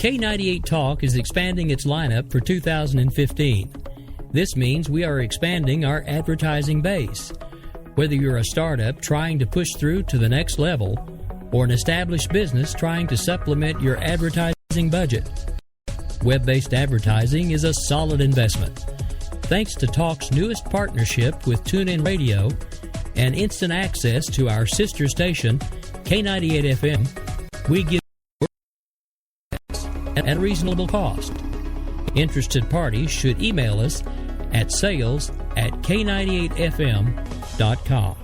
K98 Talk is expanding its lineup for 2015. This means we are expanding our advertising base. Whether you're a startup trying to push through to the next level or an established business trying to supplement your advertising budget, web-based advertising is a solid investment. Thanks to Talk's newest partnership with TuneIn Radio and instant access to our sister station, K98 FM, we give at a reasonable cost. Interested parties should email us at sales@k98fm.com.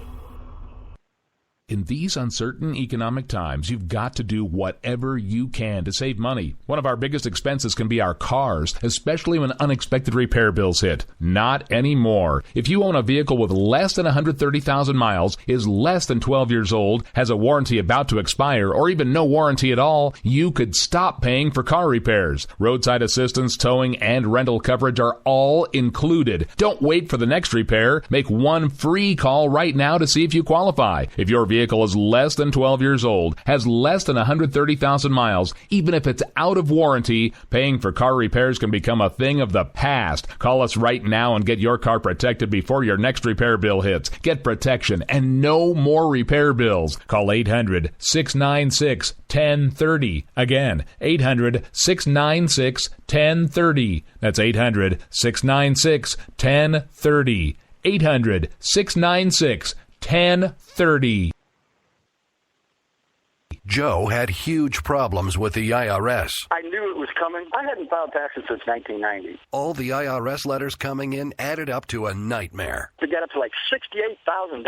In these uncertain economic times, you've got to do whatever you can to save money. One of our biggest expenses can be our cars, especially when unexpected repair bills hit. Not anymore. If you own a vehicle with less than 130,000 miles, is less than 12 years old, has a warranty about to expire, or even no warranty at all, you could stop paying for car repairs. Roadside assistance, towing, and rental coverage are all included. Don't wait for the next repair. Make one free call right now to see if you qualify. If your vehicle is less than 12 years old, has less than 130,000 miles, even if it's out of warranty, paying for car repairs can become a thing of the past. Call us right now and get your car protected before your next repair bill hits. Get protection and no more repair bills. Call 800-696-1030. Again, 800-696-1030. That's 800-696-1030. 800-696-1030. Joe had huge problems with the IRS. I knew it was coming. I hadn't filed taxes since 1990. All the IRS letters coming in added up to a nightmare. It got up to like $68,000.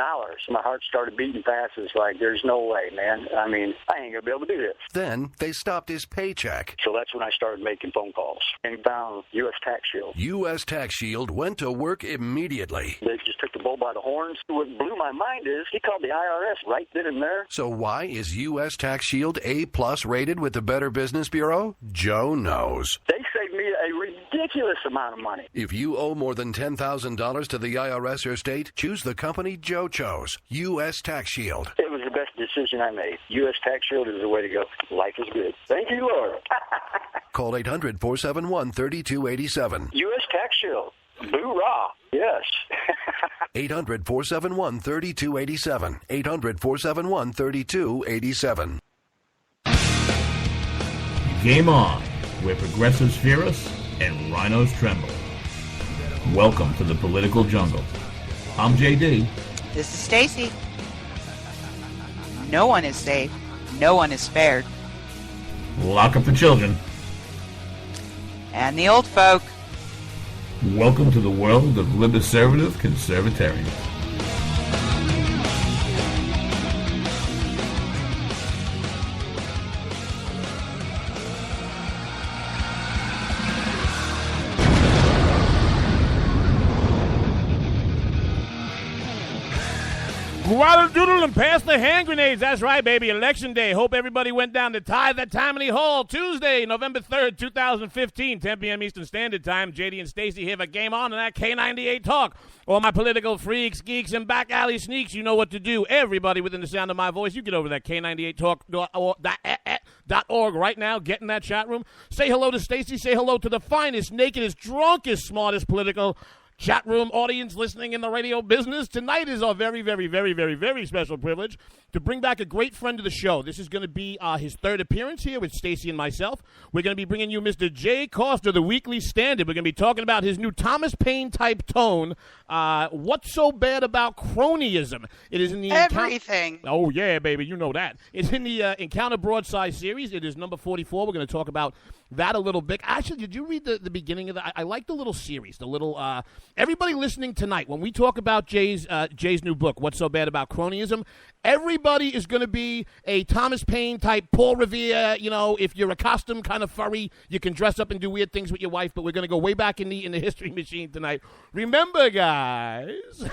My heart started beating fast. It's like, there's no way, man. I mean, I ain't going to be able to do this. Then they stopped his paycheck. So that's when I started making phone calls and found U.S. Tax Shield. U.S. Tax Shield went to work immediately. They just took the bull by the horns. What blew my mind is he called the IRS right then and there. So why is U.S. Tax Shield A+ rated with the Better Business Bureau? Joe knows. They saved me a ridiculous amount of money. If you owe more than $10,000 to the IRS or state, choose the company Joe chose, U.S. Tax Shield. It was the best decision I made. U.S. Tax Shield is the way to go. Life is good. Thank you, Lord. Call 800-471-3287. U.S. Tax Shield. Boo-rah. Yes. 800-471-3287. 800-471-3287. Game on, where progressives fear us and rhinos tremble. Welcome to the political jungle. I'm JD. This is Stacey. No one is safe. No one is spared. Lock up the children. And the old folk. Welcome to the world of liberservative conservatarians. Waddle doodle and pass the hand grenades. That's right, baby. Election day. Hope everybody went down to Tithe at Tammany Hall Tuesday, November 3rd, 2015, 10 p.m. Eastern Standard Time. JD and Stacey here for Game On and that K98 Talk. All my political freaks, geeks, and back alley sneaks, you know what to do. Everybody within the sound of my voice, you get over that K98Talk.org right now. Get in that chat room. Say hello to Stacey. Say hello to the finest, nakedest, drunkest, smartest political chat room audience listening in the radio business. Tonight is our very, very, very, very, very special privilege to bring back a great friend of the show. This is going to be his third appearance here with Stacey and myself. We're going to be bringing you Mr. Jay Costa, the Weekly Standard. We're going to be talking about his new Thomas Paine-type tone. What's so bad about cronyism? It is in the everything. Oh, yeah, baby. You know that. It's in the Encounter Broadside series. It is number 44. We're going to talk about that a little bit. Actually, did you read the beginning of that? I like the little series, the little everybody listening tonight, when we talk about Jay's new book, What's So Bad About Cronyism, everybody is going to be a Thomas Paine type, Paul Revere. You know, if you're a costume kind of furry, you can dress up and do weird things with your wife, but we're going to go way back in the history machine tonight. Remember, guys,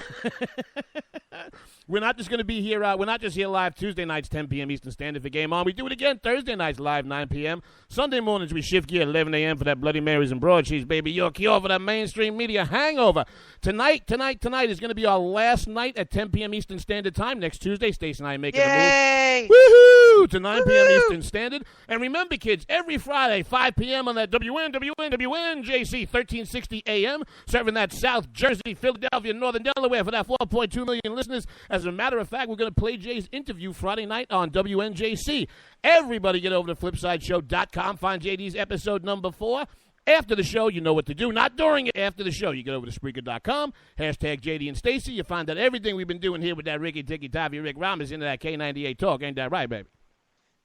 we're not just going to be here, we're not just here live Tuesday nights, 10 p.m. Eastern Standard for Game On. We do it again Thursday nights live, 9 p.m. Sunday mornings, we shift gear at 11 a.m. for that Bloody Marys and broadsheets, baby. Your cure for that mainstream media hangover. Tonight is going to be our last night at 10 p.m. Eastern Standard Time. Next Tuesday, Stacey and I are making Yay! the move. Woohoo! To 9 p.m. Eastern Standard. And remember, kids, every Friday, 5 p.m. on that WNJC 1360 a.m., serving that South Jersey, Philadelphia, Northern Delaware for that 4.2 million listeners. As a matter of fact, we're going to play Jay's interview Friday night on WNJC. Everybody get over to FlipsideShow.com. Find JD's episode number 4. After the show, you know what to do. Not during it. After the show, you get over to Spreaker.com. Hashtag JD and Stacey. You find out everything we've been doing here with that Ricky Ticky Tavi Rick Ramos into that K98 talk. Ain't that right, baby?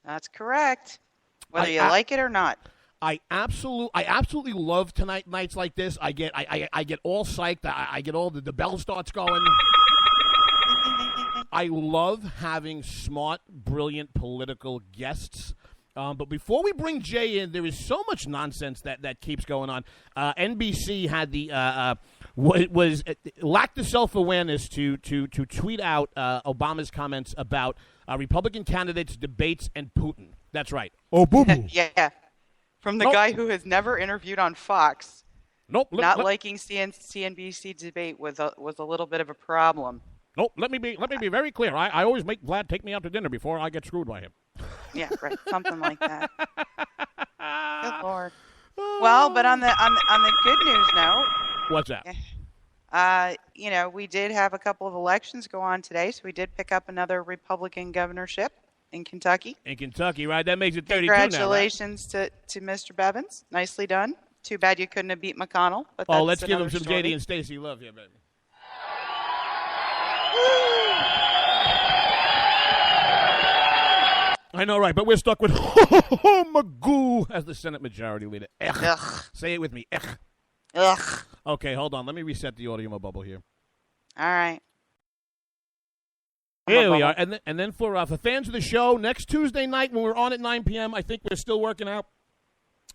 That's correct. Whether you like it or not. I absolutely love nights like this. I get all psyched. I get all the bell starts going. I love having smart, brilliant political guests. But before we bring Jay in, there is so much nonsense that keeps going on. NBC had lacked the self-awareness to tweet out Obama's comments about Republican candidates, debates, and Putin. That's right. Oh, boo-boo. Yeah. From the guy who has never interviewed on Fox. Nope. Liking CNBC debate was a little bit of a problem. Nope. Let me be very clear. I always make Vlad take me out to dinner before I get screwed by him. Yeah, right. Something like that. Good Lord. Well, but on the good news note. What's that? We did have a couple of elections go on today, so we did pick up another Republican governorship in Kentucky. In Kentucky, right? That makes it 32 Congratulations now, right? to Mr. Bevins. Nicely done. Too bad you couldn't have beat McConnell. But let's give him some story. JD and Stacey love here, baby. I know, right? But we're stuck with Magoo as the Senate Majority Leader. Ugh. Say it with me. Ugh. Okay, hold on. Let me reset the audio bubble here. All right. Here we are. And then for fans of the show, next Tuesday night when we're on at 9 p.m., I think we're still working out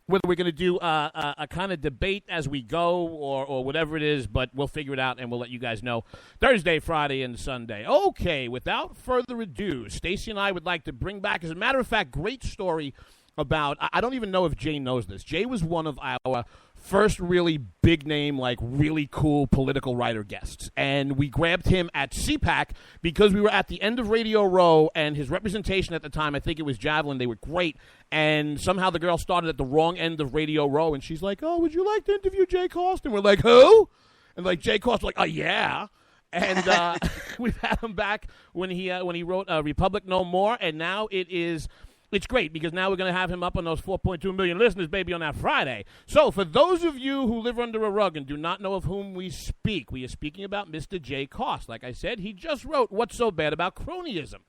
whether we're going to do a kind of debate as we go or whatever it is, but we'll figure it out and we'll let you guys know Thursday, Friday, and Sunday. Okay, without further ado, Stacey and I would like to bring back, as a matter of fact, great story about, I don't even know if Jay knows this. Jay was one of our first really big name, like really cool political writer guests. And we grabbed him at CPAC because we were at the end of Radio Row, and his representation at the time, I think it was Javelin, they were great. And somehow the girl started at the wrong end of Radio Row, and she's like, oh, would you like to interview Jay Cost? And we're like, who? And like Jay Cost, like, oh, yeah. And we've had him back when he wrote Republic No More, and now it's great because now we're going to have him up on those 4.2 million listeners, baby, on that Friday. So for those of you who live under a rug and do not know of whom we speak, we are speaking about Mr. Jay Cost. Like I said, he just wrote What's So Bad About Cronyism.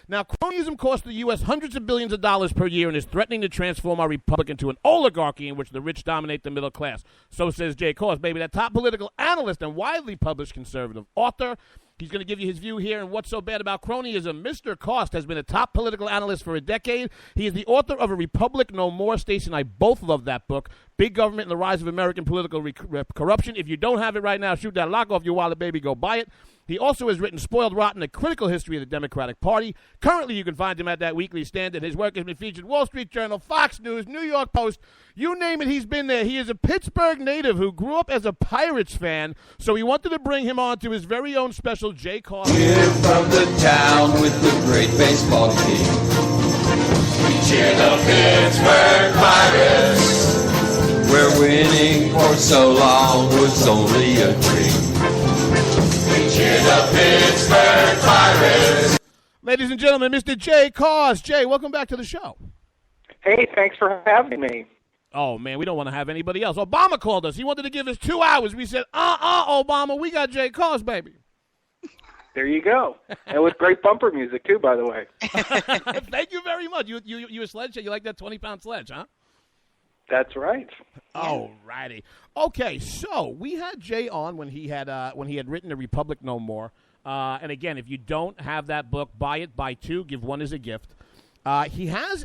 Now, cronyism costs the U.S. hundreds of billions of dollars per year and is threatening to transform our republic into an oligarchy in which the rich dominate the middle class. So says Jay Cost, baby, that top political analyst and widely published conservative author. He's going to give you his view here on What's So Bad About Cronyism. Mr. Cost has been a top political analyst for a decade. He is the author of A Republic No More. Stacey and I both love that book. Big Government and the Rise of American Political Corruption. If you don't have it right now, shoot that lock off your wallet, baby. Go buy it. He also has written Spoiled Rotten, A Critical History of the Democratic Party. Currently, you can find him at that Weekly Standard. His work has been featured in Wall Street Journal, Fox News, New York Post. You name it, he's been there. He is a Pittsburgh native who grew up as a Pirates fan, so he wanted to bring him on to his very own special Jay Cost. We're from the town with the great baseball team. We cheer the Pittsburgh Pirates. Where winning for so long was only a dream. We cheer the Pittsburgh Pirates. Ladies and gentlemen, Mr. Jay Cost. Jay, welcome back to the show. Hey, thanks for having me. Oh, man, we don't want to have anybody else. Obama called us. He wanted to give us 2 hours. We said, Obama, we got Jay Cost, baby. There you go. And with great bumper music, too, by the way. Thank you very much. You a sledge? You like that 20-pound sledge, huh? That's right. All righty. Okay, so we had Jay on when he had written A Republic No More. And again, if you don't have that book, buy it, buy 2, give 1 as a gift. He has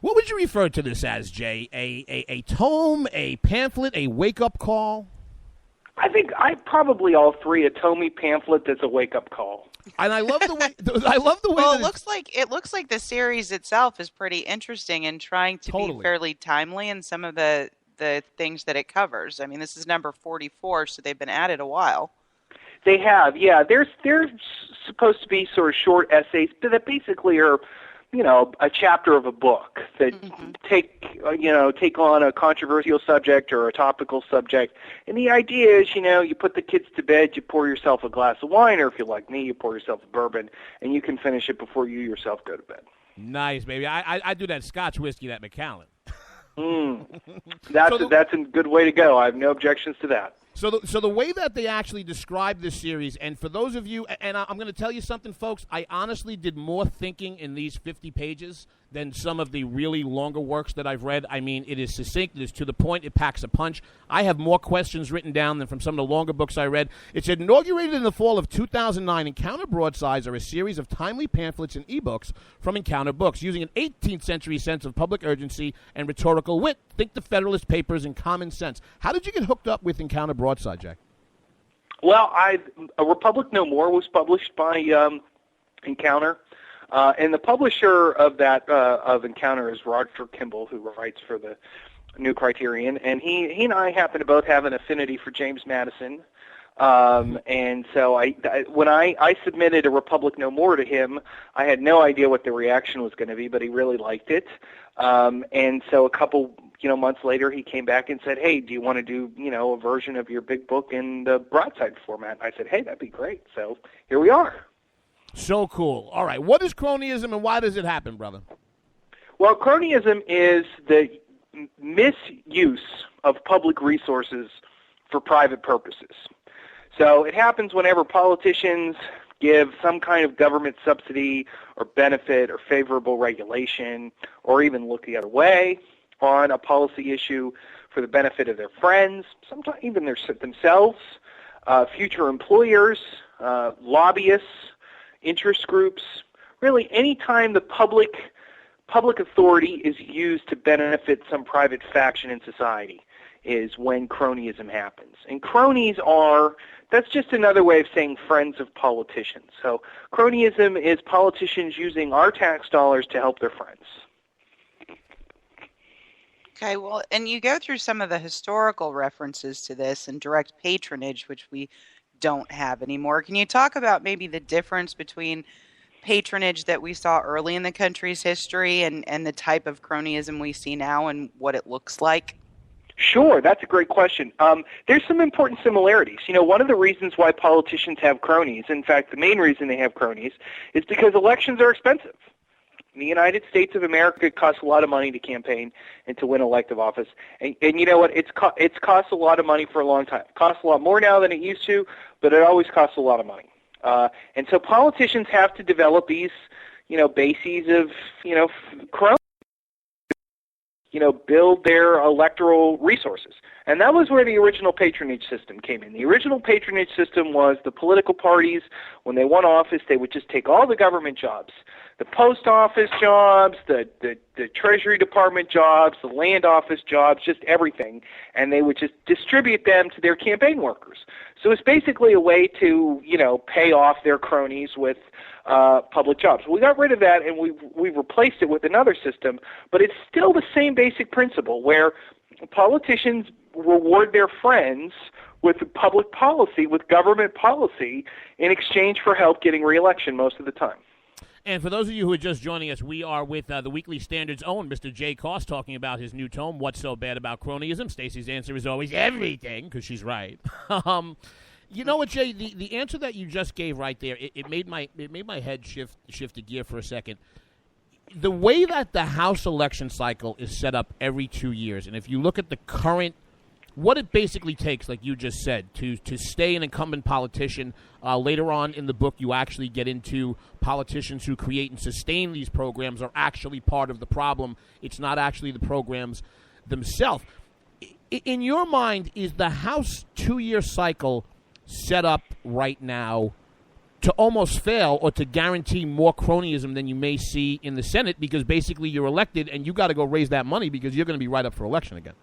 what would you refer to this as, Jay? A tome, a pamphlet, a wake-up call? I think probably all 3, a tomey, pamphlet that's a wake-up call. And I love the way. I love the way. Well, that it looks like the series itself is pretty interesting and trying to be fairly timely in some of the things that it covers. I mean, this is number 44, so they've been at it a while. They have, yeah. They're supposed to be sort of short essays that basically are, a chapter of a book that take on a controversial subject or a topical subject. And the idea is, you put the kids to bed, you pour yourself a glass of wine, or if you're like me, you pour yourself a bourbon, and you can finish it before you yourself go to bed. Nice, baby. I do that Scotch whiskey, that Macallan. That's a good way to go. I have no objections to that. So the way that they actually describe this series, and for those of you, and I'm going to tell you something, folks, I honestly did more thinking in these 50 pages than some of the really longer works that I've read. I mean, it is succinct, it is to the point, it packs a punch. I have more questions written down than from some of the longer books I read. It said, inaugurated in the fall of 2009, Encounter Broadsides are a series of timely pamphlets and ebooks from Encounter Books, using an 18th century sense of public urgency and rhetorical wit. Think the Federalist Papers and common sense. How did you get hooked up with Encounter Broadside, Jack? Well, A Republic No More was published by Encounter. And the publisher of that of Encounter is Roger Kimball, who writes for the New Criterion, and he and I happen to both have an affinity for James Madison, and so when I submitted A Republic No More to him, I had no idea what the reaction was going to be, but he really liked it, and so a couple months later he came back and said, hey, do you want to do a version of your big book in the broadside format? I said, hey, that'd be great. So here we are. So cool. All right. What is cronyism and why does it happen, brother? Well, cronyism is the misuse of public resources for private purposes. So it happens whenever politicians give some kind of government subsidy or benefit or favorable regulation, or even look the other way on a policy issue for the benefit of their friends, sometimes even themselves, future employers, lobbyists, interest groups. Really, any time the public authority is used to benefit some private faction in society is when cronyism happens. And cronies that's just another way of saying friends of politicians. So cronyism is politicians using our tax dollars to help their friends. Okay, well, and you go through some of the historical references to this and direct patronage, which we don't have anymore. Can you talk about maybe the difference between patronage that we saw early in the country's history and the type of cronyism we see now and what it looks like? Sure, that's a great question. There's some important similarities. One of the reasons why politicians have cronies, in fact, the main reason they have cronies, is because elections are expensive. In the United States of America, it costs a lot of money to campaign and to win elective office. And you know what? It's cost a lot of money for a long time. It costs a lot more now than it used to, but it always costs a lot of money. And so politicians have to develop these, bases of, cronies, build their electoral resources. And that was where the original patronage system came in. The original patronage system was the political parties, when they won office, they would just take all the government jobs, the post office jobs, the Treasury Department jobs, the land office jobs, just everything, and they would just distribute them to their campaign workers. So it's basically a way to, pay off their cronies with public jobs. We got rid of that, and we replaced it with another system, but it's still the same basic principle where politicians reward their friends with public policy, with government policy, in exchange for help getting re-election most of the time. And for those of you who are just joining us, we are with the Weekly Standard's own Mr. Jay Koss talking about his new tome, What's So Bad About Cronyism? Stacey's answer is always everything, because she's right. You know what, Jay? The answer that you just gave right there, it made my head shift a gear for a second. The way that the House election cycle is set up every 2 years, and if you look at the current, what it basically takes, like you just said, to stay an incumbent politician. Later on in the book, you actually get into politicians who create and sustain these programs are actually part of the problem. It's not actually the programs themselves. In your mind, is the House 2-year cycle set up right now to almost fail or to guarantee more cronyism than you may see in the Senate, because basically you're elected and you got to go raise that money because you're going to be right up for election again?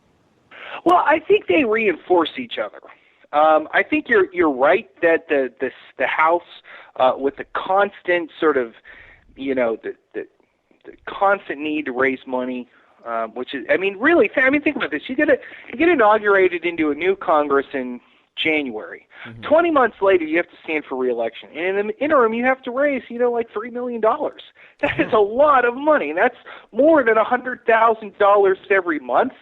Well, I think they reinforce each other. I think you're right that the House, with the constant sort of, the constant need to raise money, which is, really, think about this. You get inaugurated into a new Congress in January. 20 months later, you have to stand for re-election. And in the interim, you have to raise, like $3 million. That is a lot of money. And that's more than $100,000 every month.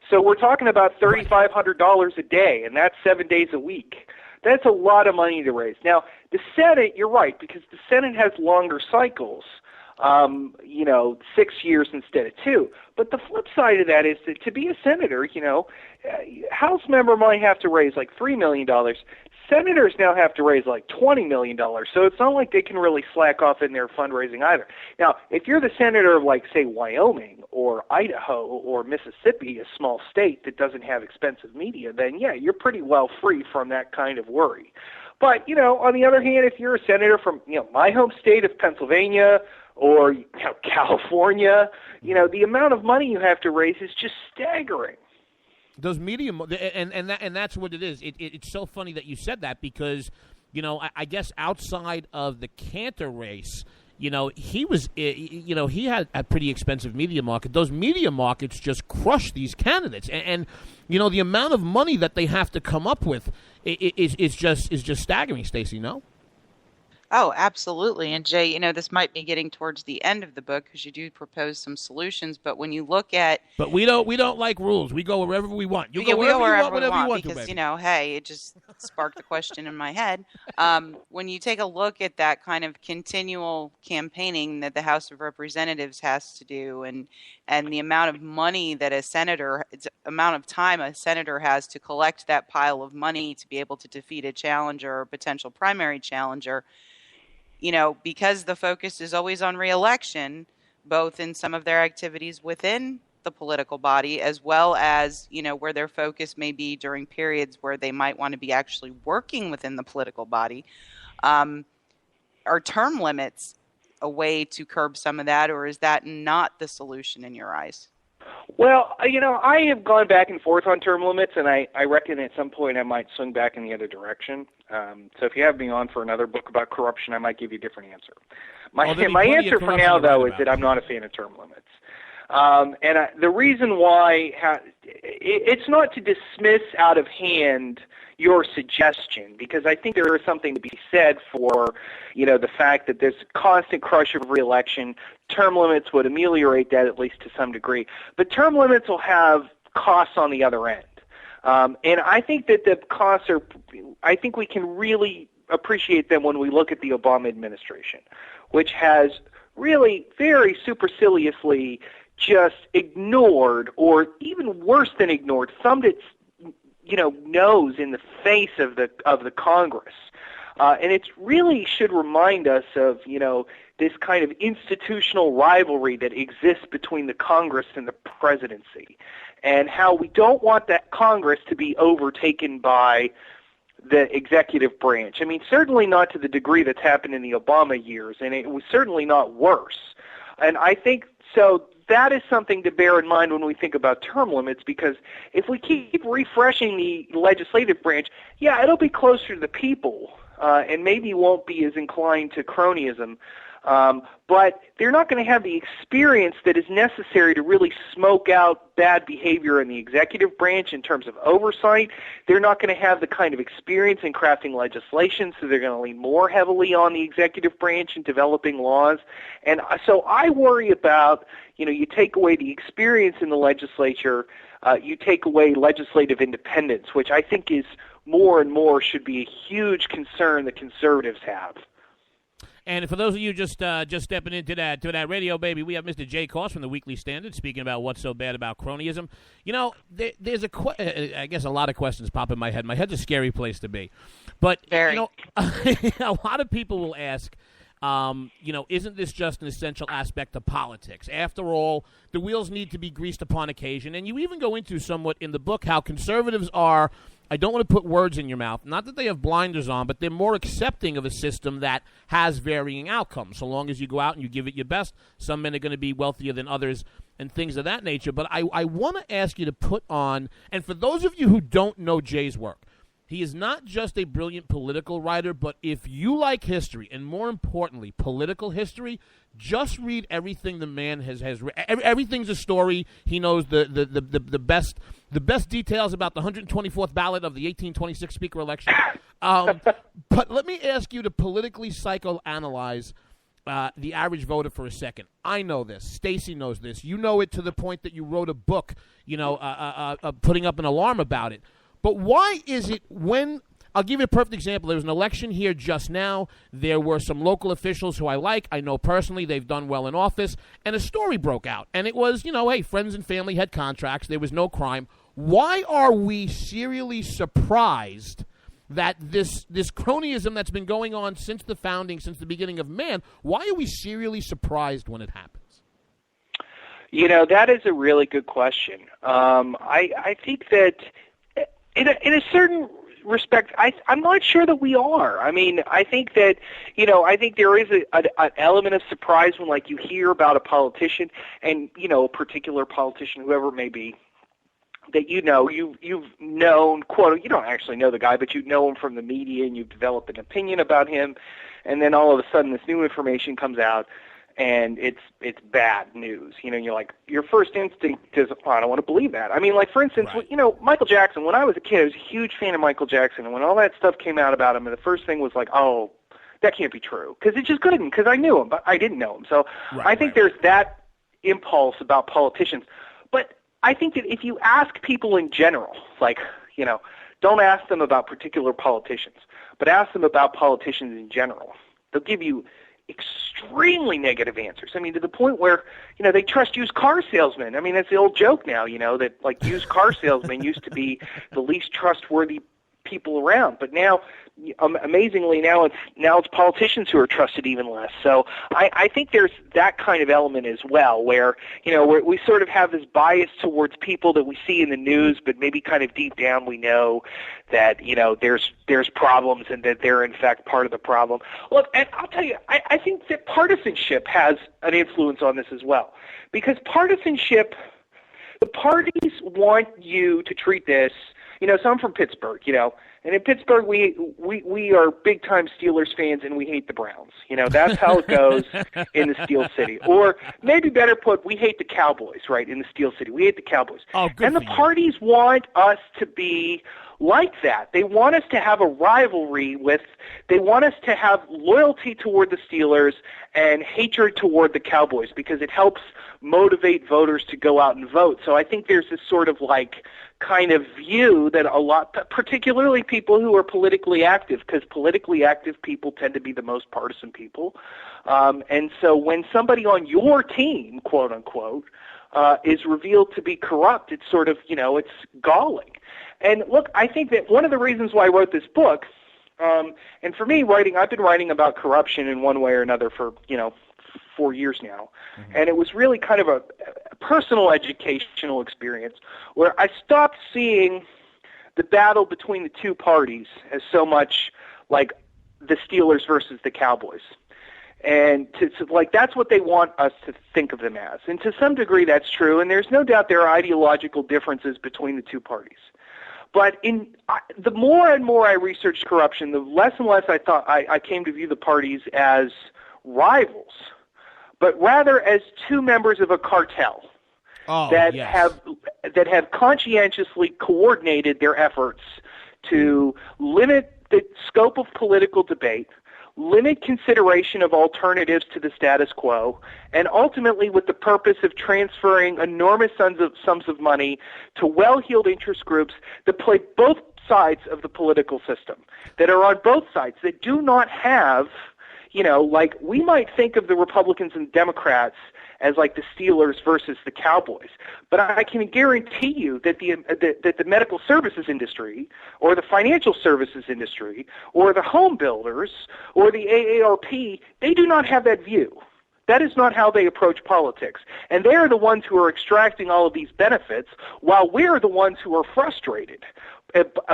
So we're talking about $3,500 a day, and that's 7 days a week. That's a lot of money to raise. Now, the Senate, you're right, because the Senate has longer cycles. 6 years instead of 2. But the flip side of that is that to be a senator, House member might have to raise like $3 million. Senators now have to raise like $20 million. So it's not like they can really slack off in their fundraising either. Now, if you're the senator of, like, say, Wyoming or Idaho or Mississippi, a small state that doesn't have expensive media, then, yeah, you're pretty well free from that kind of worry. But, on the other hand, if you're a senator from, my home state of Pennsylvania or California, the amount of money you have to raise is just staggering. Those media, and that's what it is. It's so funny that you said that because, I guess outside of the Cantor race, he was, he had a pretty expensive media market. Those media markets just crush these candidates, and the amount of money that they have to come up with is just staggering. Stacey, no? Oh, absolutely. And Jay, this might be getting towards the end of the book because you do propose some solutions. But when you look at, but we don't like rules. We go wherever we want. You go wherever you want, whatever you want because to, hey, it just sparked the question in my head. When you take a look at that kind of continual campaigning that the House of Representatives has to do, and the amount of money that amount of time a senator has to collect that pile of money to be able to defeat a challenger or potential primary challenger. Because the focus is always on re-election, both in some of their activities within the political body, as well as, where their focus may be during periods where they might want to be actually working within the political body, are term limits a way to curb some of that, or is that not the solution in your eyes? Well, I have gone back and forth on term limits, and I reckon at some point I might swing back in the other direction. So if you have me on for another book about corruption, I might give you a different answer. My answer for now, though, is that I'm not a fan of term limits. The reason why, it's not to dismiss out of hand your suggestion, because I think there is something to be said for, the fact that there's a constant crush of re-election. Term limits would ameliorate that at least to some degree. But term limits will have costs on the other end. And I think that the costs I think we can really appreciate them when we look at the Obama administration, which has really very superciliously just ignored, or even worse than ignored, thumbed its nose in the face of the Congress. And it really should remind us of, this kind of institutional rivalry that exists between the Congress and the presidency, and how we don't want that Congress to be overtaken by the executive branch. Certainly not to the degree that's happened in the Obama years, and it was certainly not worse. And I think so. That is something to bear in mind when we think about term limits, because if we keep refreshing the legislative branch, yeah, it'll be closer to the people, and maybe won't be as inclined to cronyism. But they're not going to have the experience that is necessary to really smoke out bad behavior in the executive branch in terms of oversight. They're not going to have the kind of experience in crafting legislation, so they're going to lean more heavily on the executive branch in developing laws. And so I worry about, you take away the experience in the legislature, you take away legislative independence, which I think is more and more should be a huge concern that conservatives have. And for those of you just stepping into that radio, baby, we have Mr. Jay Koss from the Weekly Standard speaking about what's so bad about cronyism. There's I guess a lot of questions pop in my head. My head's a scary place to be. But, Very. A lot of people will ask, isn't this just an essential aspect of politics? After all, the wheels need to be greased upon occasion. And you even go into somewhat in the book how conservatives are, I don't want to put words in your mouth, not that they have blinders on, but they're more accepting of a system that has varying outcomes. So long as you go out and you give it your best, some men are going to be wealthier than others and things of that nature. But I want to ask you to put on, and for those of you who don't know Jay's work, He is not just a brilliant political writer, but if you like history, and more importantly, political history, just read everything the man has everything's a story. He knows the best details about the 124th ballot of the 1826 speaker election. But let me ask you to politically psychoanalyze the average voter for a second. I know this. Stacey knows this. You know it to the point that you wrote a book, putting up an alarm about it. But why is it when – I'll give you a perfect example. There was an election here just now. There were some local officials who I know personally. They've done well in office. And a story broke out. And it was, hey, friends and family had contracts. There was no crime. Why are we serially surprised that this cronyism that's been going on since the founding, since the beginning of man, why are we serially surprised when it happens? That is a really good question. I think that in a certain respect, I'm not sure that we are. I mean, I think that, I think there is an element of surprise when, like, you hear about a politician and, a particular politician, whoever it may be, that you've known, quote, you don't actually know the guy, but you know him from the media and you've developed an opinion about him, and then all of a sudden this new information comes out and it's bad news. You're like, your first instinct is, I don't want to believe that. I mean, like, for instance, right. Michael Jackson, when I was a kid, I was a huge fan of Michael Jackson, and when all that stuff came out about him, and the first thing was like, oh, that can't be true, because it just couldn't, because I knew him, but I didn't know him. So I think there's that impulse about politicians. But I think that if you ask people in general, like, don't ask them about particular politicians, but ask them about politicians in general, they'll give you extremely negative answers. I mean, to the point where, they trust used car salesmen. I mean, that's the old joke now, that, like, used car salesmen used to be the least trustworthy people around. But now, amazingly, now it's politicians who are trusted even less. So I think there's that kind of element as well, where, we sort of have this bias towards people that we see in the news, but maybe kind of deep down we know that, there's problems and that they're in fact part of the problem. Look, and I'll tell you, I think that partisanship has an influence on this as well, because partisanship, the parties want you to treat this. So I'm from Pittsburgh, and in Pittsburgh we are big time Steelers fans and we hate the Browns. That's how it goes in the Steel City. Or maybe better put, we hate the Cowboys, right? In the Steel City, we hate the Cowboys. Oh, good. And the parties want us to be like that. They want us to have a rivalry they want us to have loyalty toward the Steelers and hatred toward the Cowboys, because it helps motivate voters to go out and vote. So I think there's this sort of like kind of view that a lot, particularly people who are politically active, because politically active people tend to be the most partisan people. And so when somebody on your team, quote unquote, is revealed to be corrupt, it's sort of, it's galling. And look, I think that one of the reasons why I wrote this book, and for me, I've been writing about corruption in one way or another for, 4 years now. Mm-hmm. And it was really kind of a personal educational experience where I stopped seeing the battle between the two parties as so much like the Steelers versus the Cowboys. And like that's what they want us to think of them as. And to some degree that's true, and there's no doubt there are ideological differences between the two parties. But the more and more I researched corruption, the less and less I thought I came to view the parties as rivals, but rather as two members of a cartel that have conscientiously coordinated their efforts to limit the scope of political debate, limit consideration of alternatives to the status quo, and ultimately with the purpose of transferring enormous sums of money to well-heeled interest groups that play both sides of the political system, that are on both sides, that do not have, like we might think of the Republicans and Democrats as like the Steelers versus the Cowboys. But I can guarantee you that the medical services industry or the financial services industry or the home builders or the AARP, they do not have that view. That is not how they approach politics. And they're the ones who are extracting all of these benefits while we're the ones who are frustrated.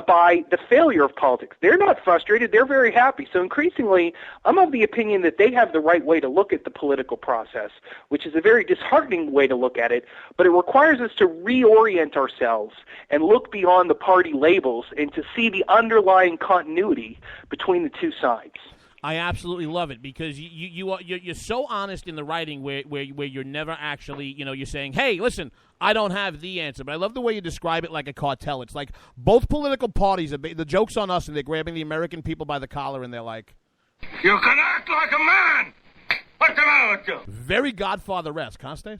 by the failure of politics. They're not frustrated. They're very happy. So increasingly, I'm of the opinion that they have the right way to look at the political process, which is a very disheartening way to look at it, but it requires us to reorient ourselves and look beyond the party labels and to see the underlying continuity between the two sides. I absolutely love it because you're so honest in the writing where you're never actually, you're saying, hey, listen, I don't have the answer. But I love the way you describe it like a cartel. It's like both political parties, the joke's on us, and they're grabbing the American people by the collar, and they're like, you can act like a man. What's the matter with you? Very Godfather-esque, huh, Stace?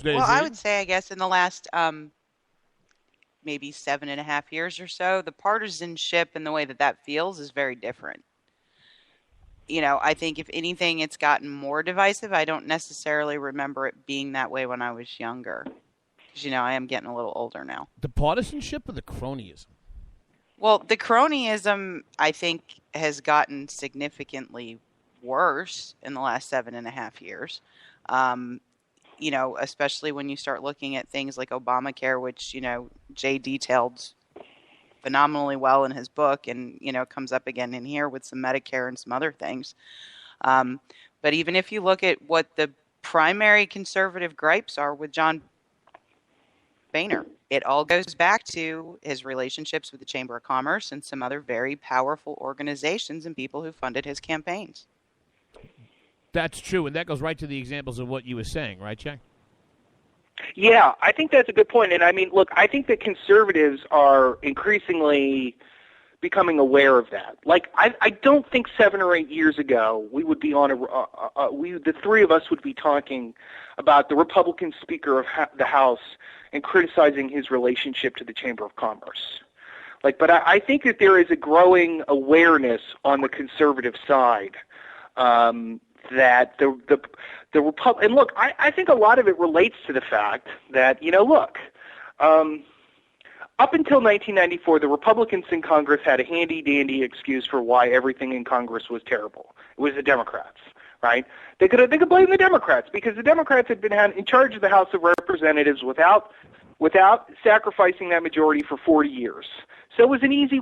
Well, I would say, I guess, in the last maybe 7.5 years or so, the partisanship and the way that feels is very different. I think if anything, it's gotten more divisive. I don't necessarily remember it being that way when I was younger. Because, I am getting a little older now. The partisanship or the cronyism? Well, the cronyism, I think, has gotten significantly worse in the last 7.5 years. Especially when you start looking at things like Obamacare, which, Jay detailed phenomenally well in his book and, comes up again in here with some Medicare and some other things. But even if you look at what the primary conservative gripes are with John Boehner, it all goes back to his relationships with the Chamber of Commerce and some other very powerful organizations and people who funded his campaigns. That's true, and that goes right to the examples of what you were saying, right, Jack? Yeah, I think that's a good point. And I mean, look, I think that conservatives are increasingly becoming aware of that. Like, I don't think 7 or 8 years ago we would be on the three of us would be talking about the Republican Speaker of the House and criticizing his relationship to the Chamber of Commerce. But I think that there is a growing awareness on the conservative side that the Republic, and look, I think a lot of it relates to the fact that, up until 1994, the Republicans in Congress had a handy-dandy excuse for why everything in Congress was terrible. It was the Democrats, right? They could blame the Democrats because the Democrats had been in charge of the House of Representatives without sacrificing that majority for 40 years. So it was an easy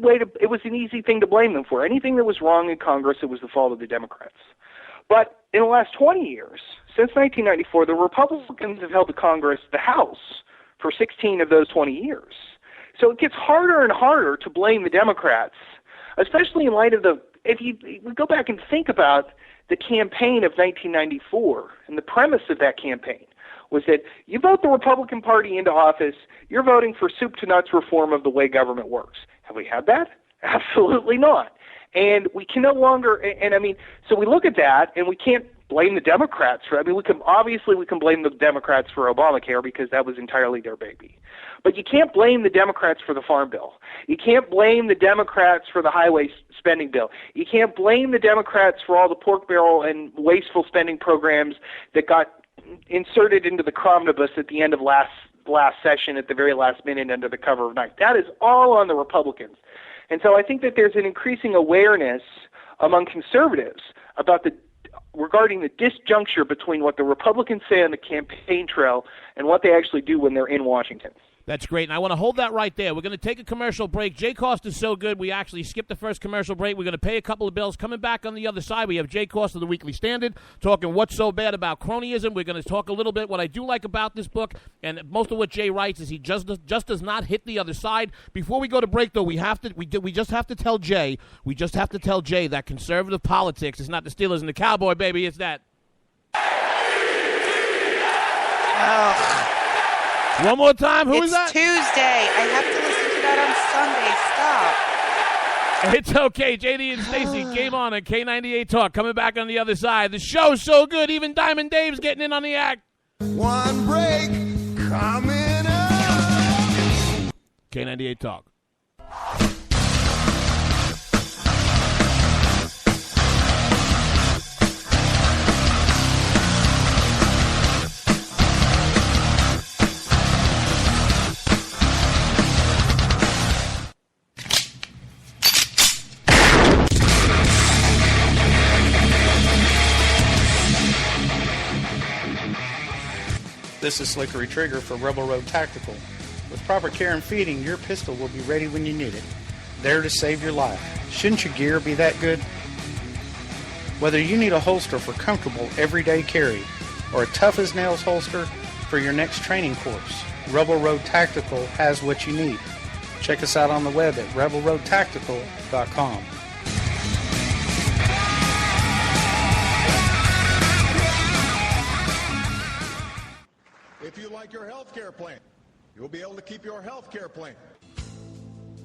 thing to blame them for. Anything that was wrong in Congress, it was the fault of the Democrats. But in the last 20 years, since 1994, the Republicans have held the House, for 16 of those 20 years. So it gets harder and harder to blame the Democrats, especially in light of if you go back and think about the campaign of 1994, and the premise of that campaign was that you vote the Republican Party into office, you're voting for soup to nuts reform of the way government works. Have we had that? Absolutely not. And we can no longer, so we look at that, and we can't blame the Democrats for, we can blame the Democrats for Obamacare because that was entirely their baby. But you can't blame the Democrats for the Farm Bill. You can't blame the Democrats for the highway spending bill. You can't blame the Democrats for all the pork barrel and wasteful spending programs that got inserted into the Cromnibus at the end of last session at the very last minute under the cover of night. That is all on the Republicans. And so I think that there's an increasing awareness among conservatives regarding the disjuncture between what the Republicans say on the campaign trail and what they actually do when they're in Washington. That's great, and I want to hold that right there. We're going to take a commercial break. Jay Costa is so good, we actually skipped the first commercial break. We're going to pay a couple of bills. Coming back on the other side, we have Jay Costa, the Weekly Standard, talking what's so bad about cronyism. We're going to talk a little bit what I do like about this book, and most of what Jay writes is he just does not hit the other side. Before we go to break, though, we just have to tell Jay that conservative politics is not the Steelers and the Cowboy, baby. It's that. Oh. One more time. Who is that? It's Tuesday. I have to listen to that on Sunday. Stop. It's okay. JD and Stacey came on K98 Talk. Coming back on the other side. The show's so good. Even Diamond Dave's getting in on the act. One break coming up. K98 Talk. This is Slickery Trigger for Rebel Road Tactical. With proper care and feeding, your pistol will be ready when you need it, there to save your life. Shouldn't your gear be that good? Whether you need a holster for comfortable everyday carry or a tough-as-nails holster for your next training course, Rebel Road Tactical has what you need. Check us out on the web at rebelroadtactical.com. If you like your health care plan, you'll be able to keep your health care plan.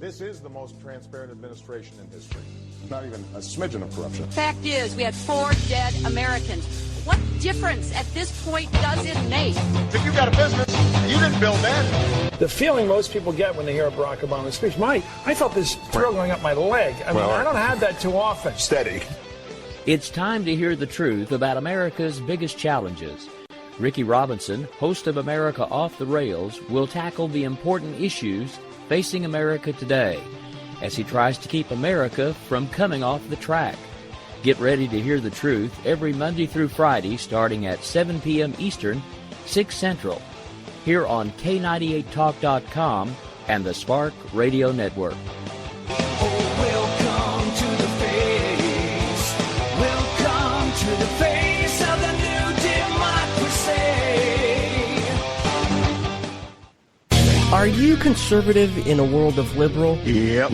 This is the most transparent administration in history. Not even a smidgen of corruption. Fact is, we had 4 dead Americans. What difference at this point does it make? If you got a business, you didn't build that. The feeling most people get when they hear Barack Obama's speech, I felt this thrill going up my leg. I don't have that too often. Steady. It's time to hear the truth about America's biggest challenges. Ricky Robinson, host of America Off the Rails, will tackle the important issues facing America today as he tries to keep America from coming off the track. Get ready to hear the truth every Monday through Friday starting at 7 p.m. Eastern, 6 Central, here on K98Talk.com and the Spark Radio Network. Welcome to the face. Welcome to the face of the new democracy. Are you conservative in a world of liberal? Yep.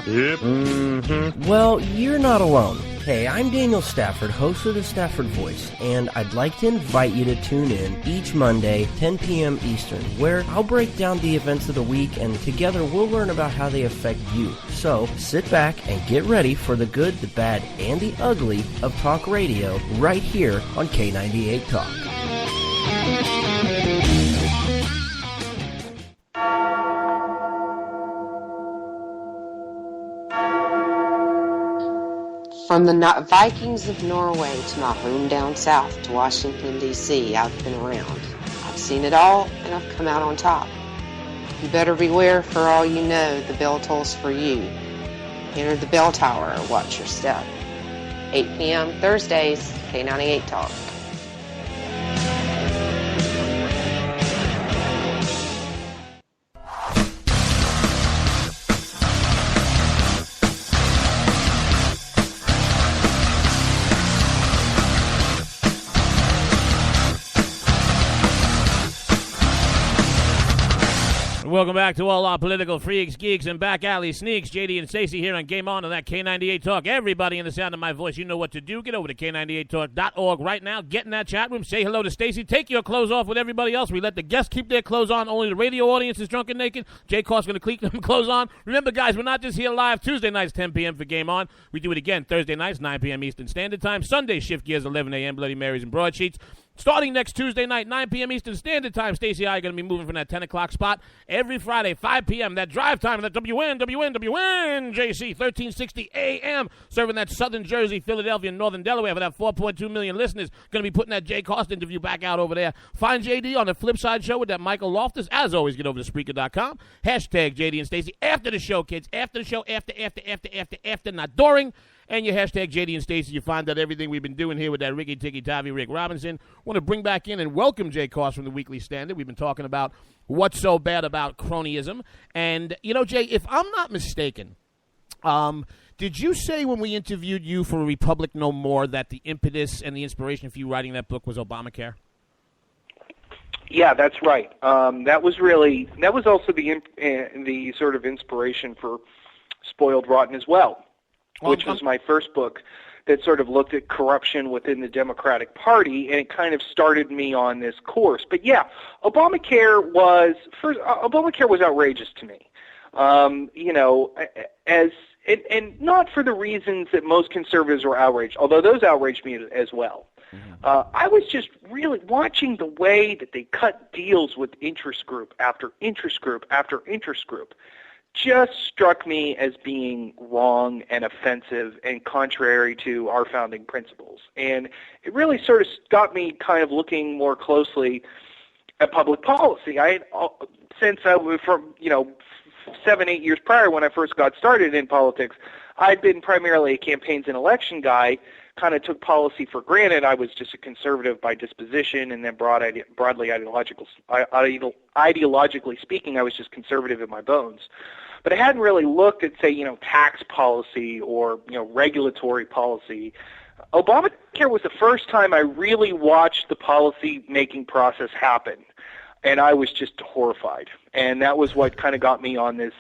Mm-hmm. Well, you're not alone. Hey, I'm Daniel Stafford, host of the Stafford Voice, and I'd like to invite you to tune in each Monday, 10 p.m. Eastern, where I'll break down the events of the week, and together we'll learn about how they affect you. So, sit back and get ready for the good, the bad, and the ugly of talk radio right here on K98 Talk. From the Vikings of Norway to my home down south to Washington, D.C., I've been around. I've seen it all, and I've come out on top. You better beware, for all you know, the bell tolls for you. Enter the bell tower or watch your step. 8 p.m. Thursdays, K98 Talk. Welcome back to all our political freaks, geeks, and back alley sneaks. JD and Stacey here on Game On that K98 Talk. Everybody in the sound of my voice, you know what to do. Get over to K98Talk.org right now. Get in that chat room. Say hello to Stacey. Take your clothes off with everybody else. We let the guests keep their clothes on. Only the radio audience is drunk and naked. Jay Koss going to keep them clothes on. Remember, guys, we're not just here live Tuesday nights, 10 p.m. for Game On. We do it again Thursday nights, 9 p.m. Eastern Standard Time. Sunday, Shift Gears, 11 a.m. Bloody Marys and Broadsheets. Starting next Tuesday night, 9 p.m. Eastern Standard Time, Stacey and I are going to be moving from that 10 o'clock spot every Friday, 5 p.m. That drive time, that WNJC, 1360 a.m., serving that Southern Jersey, Philadelphia, and Northern Delaware for that 4.2 million listeners. Going to be putting that Jay Cost interview back out over there. Find JD on the Flip Side Show with that Michael Loftus. As always, get over to Spreaker.com. Hashtag JD and Stacey. After the show, kids. After the show, after, not during. And your hashtag JD and Stacey, you find out everything we've been doing here with that Ricky Ticky Tavi Rick Robinson. Want to bring back in and welcome Jay Koss from the Weekly Standard. We've been talking about what's so bad about cronyism. And, you know, Jay, if I'm not mistaken, did you say when we interviewed you for Republic No More that the impetus and the inspiration for you writing that book was Obamacare? Yeah, that's right. That was also the sort of inspiration for Spoiled Rotten as well, which was my first book that sort of looked at corruption within the Democratic Party, and it kind of started me on this course. But yeah, Obamacare was outrageous to me. You know, and not for the reasons that most conservatives were outraged, although those outraged me as well. I was just really watching the way that they cut deals with interest group after interest group after interest group. Just struck me as being wrong and offensive and contrary to our founding principles. And it really sort of got me kind of looking more closely at public policy. Since I was from, 7-8 years prior when I first got started in politics, I'd been primarily a campaigns and election guy, kind of took policy for granted. I was just a conservative by disposition, and then broadly ideologically speaking, I was just conservative in my bones. But I hadn't really looked at, say, tax policy or, regulatory policy. Obamacare was the first time I really watched the policy-making process happen, and I was just horrified. And that was what kind of got me on this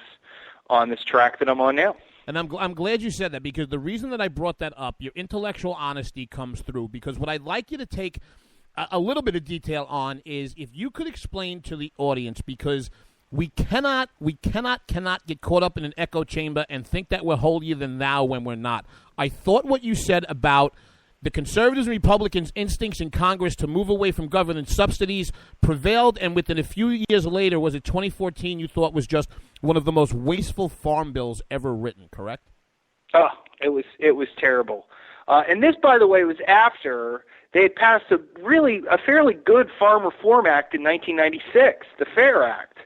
track that I'm on now. And I'm glad you said that, because the reason that I brought that up, your intellectual honesty comes through, because what I'd like you to take a little bit of detail on is if you could explain to the audience, because we cannot get caught up in an echo chamber and think that we're holier than thou when we're not. I thought what you said about the conservatives and Republicans' instincts in Congress to move away from government subsidies prevailed, and within a few years later, was it 2014, you thought was just one of the most wasteful farm bills ever written, correct? Oh, it was terrible. And this, by the way, was after they had passed a fairly good Farm Reform Act in 1996, the FAIR Act,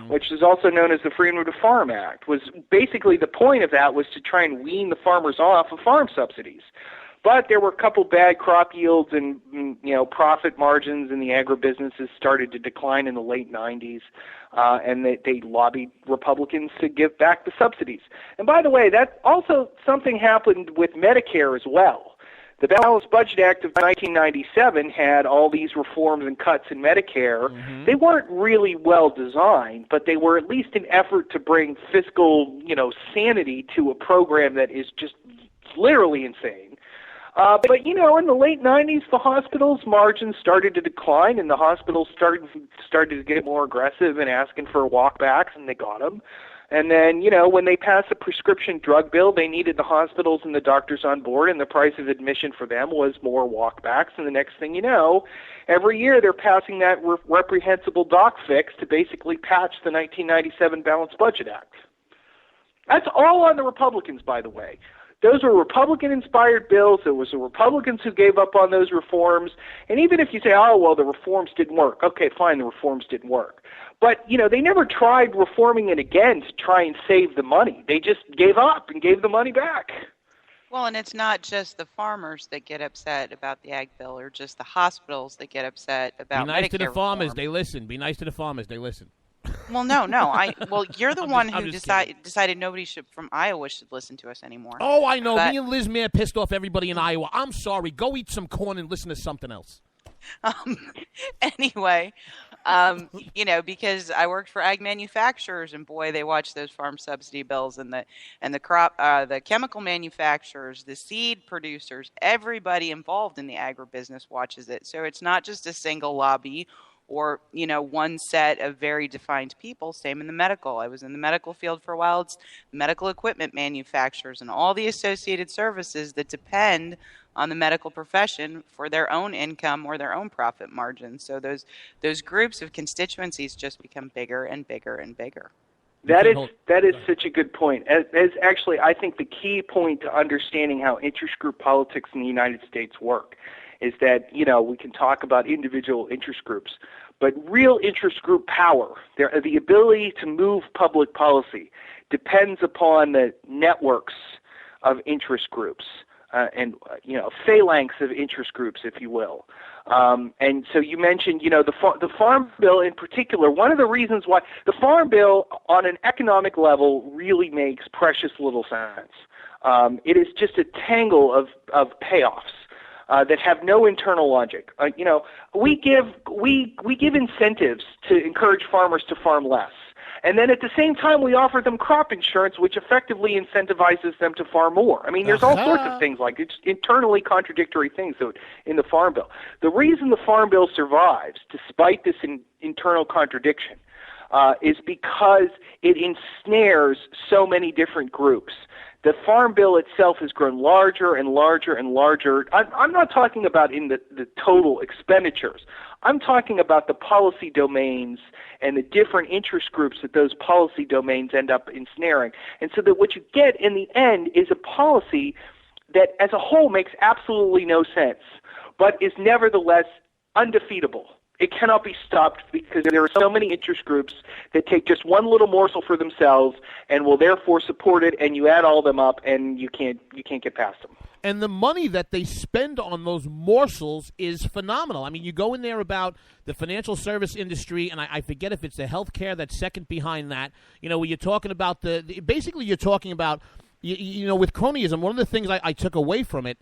which is also known as the Freedom to Farm Act. Was basically the point of that was to try and wean the farmers off of farm subsidies. But there were a couple bad crop yields, and profit margins in the agribusinesses started to decline in the late 90s, and they lobbied Republicans to give back the subsidies. And by the way, that also something happened with Medicare as well. The Balanced Budget Act of 1997 had all these reforms and cuts in Medicare. Mm-hmm. They weren't really well designed, but they were at least an effort to bring fiscal, sanity to a program that is just literally insane. But in the late 90s, the hospitals' margins started to decline, and the hospitals started to get more aggressive and asking for walkbacks, and they got them. And then, when they passed the prescription drug bill, they needed the hospitals and the doctors on board, and the price of admission for them was more walkbacks. And the next thing you know, every year they're passing that reprehensible doc fix to basically patch the 1997 Balanced Budget Act. That's all on the Republicans, by the way. Those were Republican-inspired bills. It was the Republicans who gave up on those reforms. And even if you say, the reforms didn't work. Okay, fine, the reforms didn't work. But, they never tried reforming it again to try and save the money. They just gave up and gave the money back. Well, and it's not just the farmers that get upset about the ag bill, or just the hospitals that get upset about Medicare. Be nice to the farmers, reform. They listen. Be nice to the farmers, they listen. Well, no. You're the one who decided nobody from Iowa should listen to us anymore. Oh, I know. Me and Liz Mayer pissed off everybody in Iowa. I'm sorry. Go eat some corn and listen to something else. Anyway, because I worked for ag manufacturers, and boy, they watch those farm subsidy bills, and the crop, the chemical manufacturers, the seed producers, everybody involved in the agribusiness watches it. So it's not just a single lobby or, one set of very defined people. Same in the medical. I was in the medical field for a while. It's medical equipment manufacturers and all the associated services that depend on the medical profession for their own income or their own profit margins. So those groups of constituencies just become bigger and bigger and bigger. That is such a good point. As actually, I think the key point to understanding how interest group politics in the United States work is that, we can talk about individual interest groups, but real interest group power, the ability to move public policy, depends upon the networks of interest groups and phalanx of interest groups, if you will. And so you mentioned, the Farm Bill in particular. One of the reasons why the Farm Bill on an economic level really makes precious little sense. It is just a tangle of payoffs that have no internal logic. We give incentives to encourage farmers to farm less. And then at the same time, we offer them crop insurance, which effectively incentivizes them to farm more. I mean, there's all sorts of things like it's internally contradictory things in the Farm Bill. The reason the Farm Bill survives, despite this internal contradiction, is because it ensnares so many different groups. The Farm Bill itself has grown larger and larger and larger. I'm not talking about in the total expenditures. I'm talking about the policy domains and the different interest groups that those policy domains end up ensnaring. And so that what you get in the end is a policy that as a whole makes absolutely no sense, but is nevertheless undefeatable. It cannot be stopped because there are so many interest groups that take just one little morsel for themselves and will therefore support it, and you add all of them up and you can't get past them. And the money that they spend on those morsels is phenomenal. I mean, you go in there about the financial service industry, and I forget if it's the healthcare that's second behind that. You know, when you're talking about basically you're talking about, you know, with cronyism, one of the things I took away from it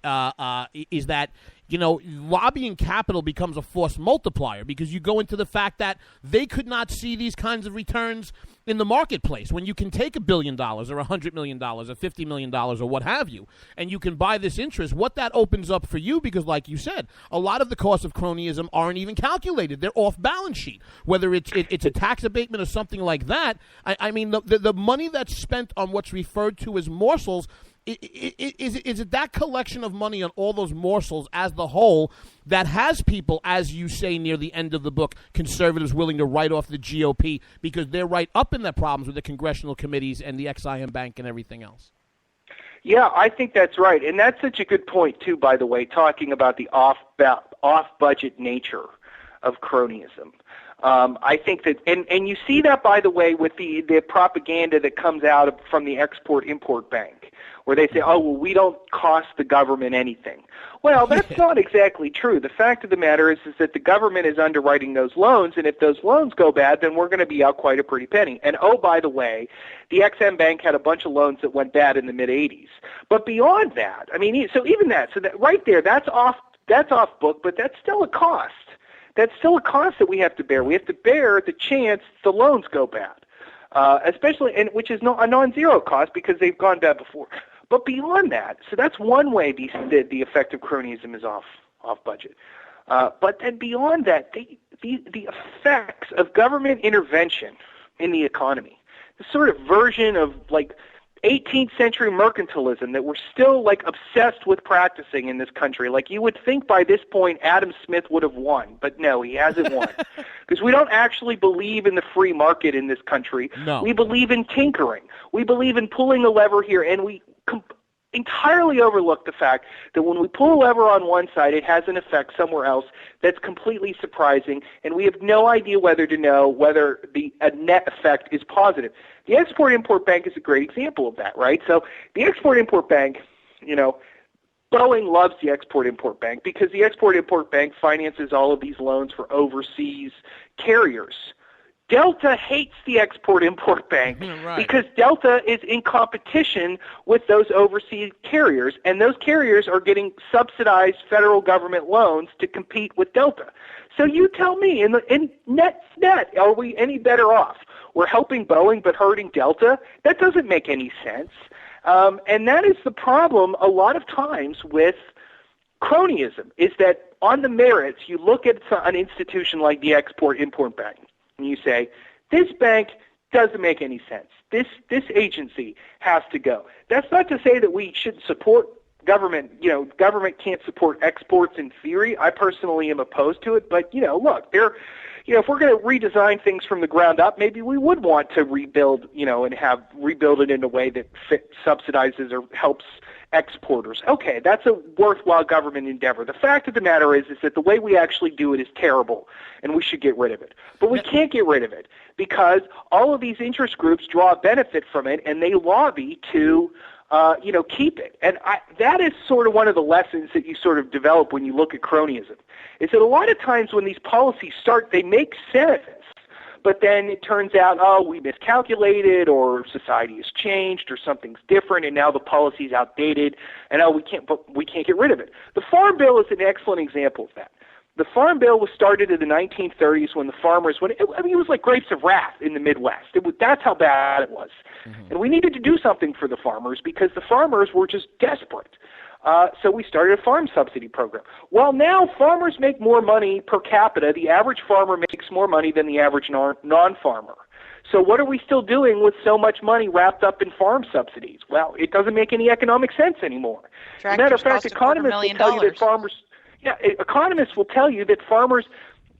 is that, you know, lobbying capital becomes a force multiplier because you go into the fact that they could not see these kinds of returns in the marketplace when you can take $1 billion or $100 million or $50 million or what have you, and you can buy this interest. What that opens up for you, because like you said, a lot of the costs of cronyism aren't even calculated. They're off balance sheet, whether it's a tax abatement or something like that. I mean, the money that's spent on what's referred to as morsels, is it that collection of money on all those morsels as the whole that has people, as you say near the end of the book, conservatives willing to write off the GOP because they're right up in their problems with the congressional committees and the XIM Bank and everything else? Yeah, I think that's right. And that's such a good point, too, by the way, talking about the off-budget nature of cronyism. I think that, and you see that, by the way, with the propaganda that comes out from the Export-Import Bank, where they say, oh, well, we don't cost the government anything. Well, that's not exactly true. The fact of the matter is that the government is underwriting those loans, and if those loans go bad, then we're going to be out quite a pretty penny. And, oh, by the way, the XM Bank had a bunch of loans that went bad in the mid-'80s. But beyond that, I mean, so even that, so that right there, that's off book, but that's still a cost. That's still a cost that we have to bear. We have to bear the chance the loans go bad, especially, and which is a non-zero cost because they've gone bad before. But beyond that, so that's one way the effect of cronyism is off budget. But then beyond that, the effects of government intervention in the economy, the sort of version of like 18th century mercantilism that we're still like obsessed with practicing in this country. Like you would think by this point Adam Smith would have won, but no, he hasn't won. Because we don't actually believe in the free market in this country. No. We believe in tinkering. We believe in pulling a lever here, and we entirely overlook the fact that when we pull a lever on one side, it has an effect somewhere else that's completely surprising, and we have no idea whether the net effect is positive. The Export-Import Bank is a great example of that, right? So the Export-Import Bank, you know, Boeing loves the Export-Import Bank because the Export-Import Bank finances all of these loans for overseas carriers. Delta hates the Export-Import Bank because Delta is in competition with those overseas carriers, and those carriers are getting subsidized federal government loans to compete with Delta. So you tell me, in net, are we any better off? We're helping Boeing but hurting Delta? That doesn't make any sense. And that is the problem a lot of times with cronyism, is that on the merits, you look at an institution like the Export-Import Bank, and you say, this bank doesn't make any sense. This agency has to go. That's not to say that we should support government. You know, government can't support exports in theory. I personally am opposed to it. But, you know, look, if we're going to redesign things from the ground up, maybe we would want to rebuild, you know, and rebuild it in a way that subsidizes or helps exporters. Okay, that's a worthwhile government endeavor. The fact of the matter is that the way we actually do it is terrible, and we should get rid of it. But we can't get rid of it because all of these interest groups draw benefit from it, and they lobby to keep it. And that is sort of one of the lessons that you sort of develop when you look at cronyism, is that a lot of times when these policies start, they make sense. But then it turns out, oh, we miscalculated, or society has changed, or something's different, and now the policy's outdated, and we can't get rid of it. The Farm Bill is an excellent example of that. The Farm Bill was started in the 1930s when the farmers, it was like grapes of wrath in the Midwest. That's how bad it was. Mm-hmm. And we needed to do something for the farmers because the farmers were just desperate. So we started a farm subsidy program. Well, now farmers make more money per capita. The average farmer makes more money than the average non-farmer. So what are we still doing with so much money wrapped up in farm subsidies? Well, it doesn't make any economic sense anymore. As a matter of fact, economists will tell you that economists will tell you that farmers,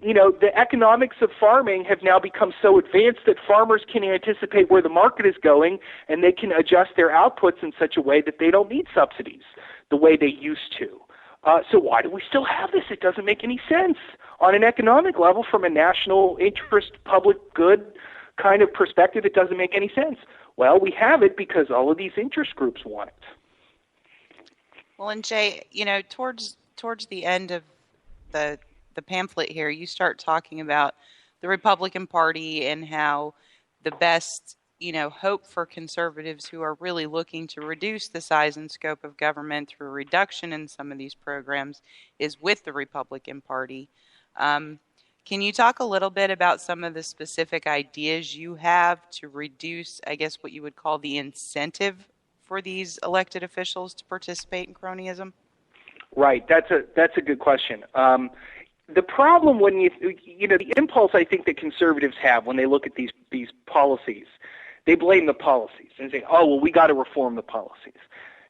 you know, the economics of farming have now become so advanced that farmers can anticipate where the market is going, and they can adjust their outputs in such a way that they don't need subsidies the way they used to. So why do we still have this? It doesn't make any sense on an economic level, from a national interest, public good kind of perspective. It doesn't make any sense. Well, we have it because all of these interest groups want it. Well, and Jay, towards the end of the pamphlet here, you start talking about the Republican Party and how the best, hope for conservatives who are really looking to reduce the size and scope of government through a reduction in some of these programs is with the Republican Party. Can you talk a little bit about some of the specific ideas you have to reduce, I guess, what you would call the incentive for these elected officials to participate in cronyism? Right. That's a good question. The problem when the impulse I think that conservatives have when they look at these policies, they blame the policies and say, oh, well, we got to reform the policies.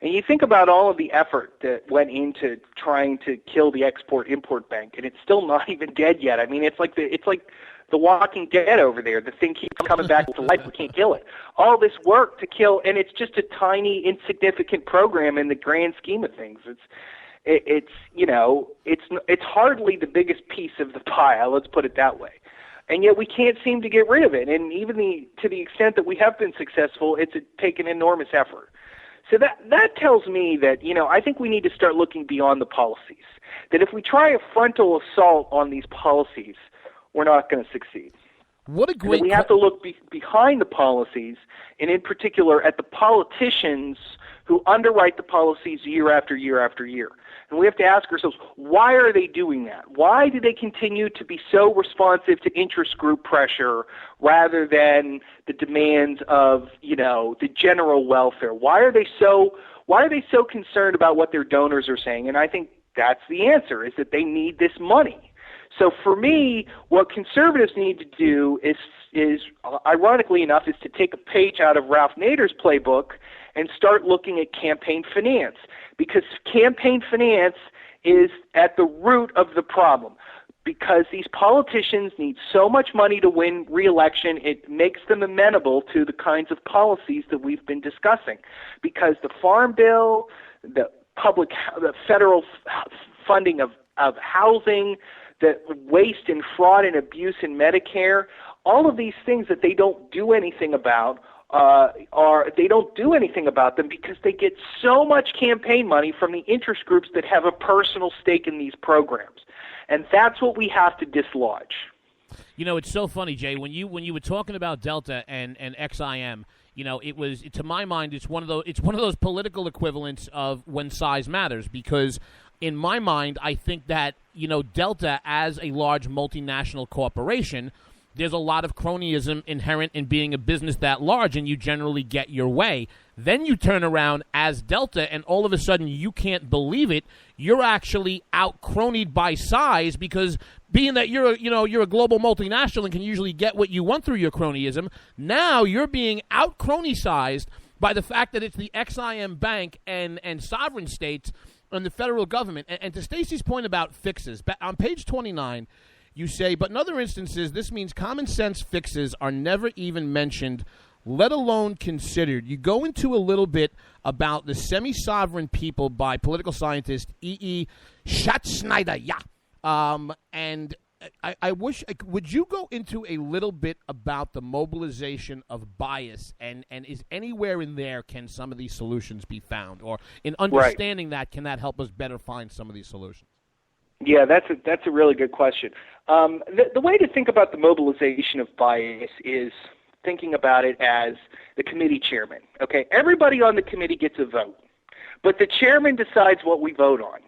And you think about all of the effort that went into trying to kill the Export-Import Bank, and it's still not even dead yet. I mean, it's like the Walking Dead over there. The thing keeps coming back to life. We can't kill it. All this work to kill, and it's just a tiny, insignificant program in the grand scheme of things. It's hardly the biggest piece of the pie. Let's put it that way. And yet we can't seem to get rid of it. And even to the extent that we have been successful, it's taken enormous effort. So that tells me that, I think we need to start looking beyond the policies. That if we try a frontal assault on these policies, we're not going to succeed. What a great... We have to look behind the policies, and in particular at the politicians who underwrite the policies year after year after year. And we have to ask ourselves, why are they doing that? Why do they continue to be so responsive to interest group pressure rather than the demands of, the general welfare? Why are they so concerned about what their donors are saying? And I think that's the answer, is that they need this money. So for me, what conservatives need to do is ironically enough, is to take a page out of Ralph Nader's playbook and start looking at campaign finance, because campaign finance is at the root of the problem. Because these politicians need so much money to win re-election, it makes them amenable to the kinds of policies that we've been discussing. Because the Farm Bill, the federal funding of housing, the waste and fraud and abuse in Medicare, all of these things that they don't do anything about they don't do anything about them because they get so much campaign money from the interest groups that have a personal stake in these programs. And that's what we have to dislodge. It's so funny, Jay, when you were talking about Delta and XIM, it was, to my mind, it's one of those political equivalents of when size matters, because in my mind, I think that, Delta as a large multinational corporation, there's a lot of cronyism inherent in being a business that large, and you generally get your way. Then you turn around as Delta, and all of a sudden you can't believe it. You're actually out-cronied by size, because being that you're a global multinational and can usually get what you want through your cronyism, now you're being out-crony-sized by the fact that it's the XIM Bank and sovereign states and the federal government. And to Stacey's point about fixes, on page 29, you say, but in other instances, this means common sense fixes are never even mentioned, let alone considered. You go into a little bit about the semi-sovereign people by political scientist E.E. Schatzschneider. And I wish, would you go into a little bit about the mobilization of bias, and is anywhere in there can some of these solutions be found? Or in understanding that, can that help us better find some of these solutions? Yeah, that's a really good question. The way to think about the mobilization of bias is thinking about it as the committee chairman. Okay, everybody on the committee gets a vote, but the chairman decides what we vote on.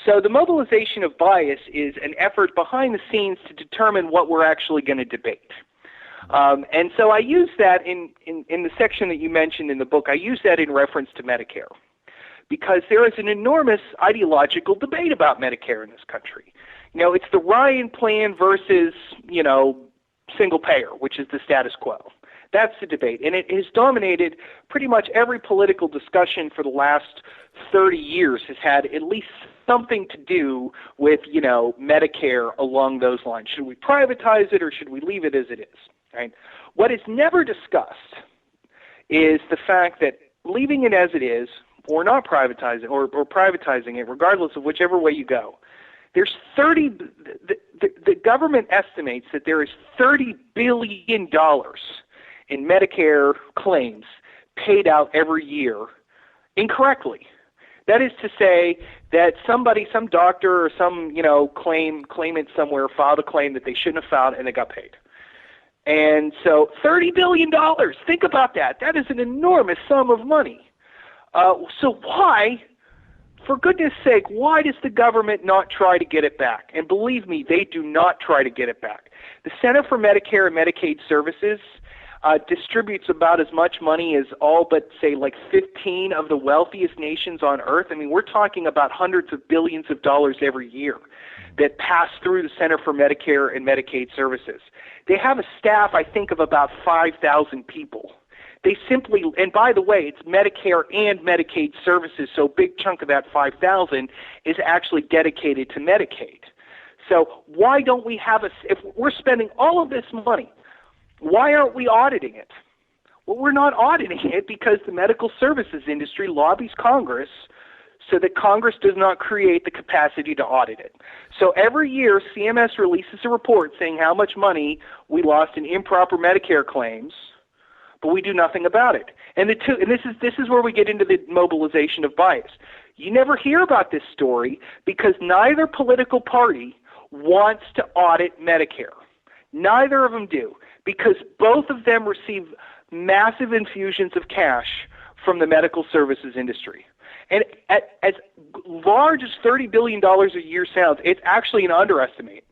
So the mobilization of bias is an effort behind the scenes to determine what we're actually going to debate. And so I use that in the section that you mentioned in the book. I use that in reference to Medicare, because there is an enormous ideological debate about Medicare in this country. It's the Ryan plan versus, single payer, which is the status quo. That's the debate. And it has dominated pretty much every political discussion for the last 30 years has had at least something to do with, Medicare along those lines. Should we privatize it or should we leave it as it is? Right? What is never discussed is the fact that leaving it as it is or not privatizing, or privatizing it, regardless of whichever way you go. There's the government estimates that there is $30 billion in Medicare claims paid out every year incorrectly. That is to say that some doctor or some, claimant somewhere filed a claim that they shouldn't have filed and they got paid. And so $30 billion, think about that. That is an enormous sum of money. So why, for goodness sake, why does the government not try to get it back? And believe me, they do not try to get it back. The Center for Medicare and Medicaid Services distributes about as much money as all but, say, like 15 of the wealthiest nations on earth. I mean, we're talking about hundreds of billions of dollars every year that pass through the Center for Medicare and Medicaid Services. They have a staff, I think, of about 5,000 people. They simply, and by the way, it's Medicare and Medicaid services, so a big chunk of that 5,000 is actually dedicated to Medicaid. So why don't we have if we're spending all of this money, why aren't we auditing it? Well, we're not auditing it because the medical services industry lobbies Congress so that Congress does not create the capacity to audit it. So every year, CMS releases a report saying how much money we lost in improper Medicare claims, but we do nothing about it. And this is where we get into the mobilization of bias. You never hear about this story because neither political party wants to audit Medicare. Neither of them do, because both of them receive massive infusions of cash from the medical services industry. And as large as $30 billion a year sounds, it's actually an underestimate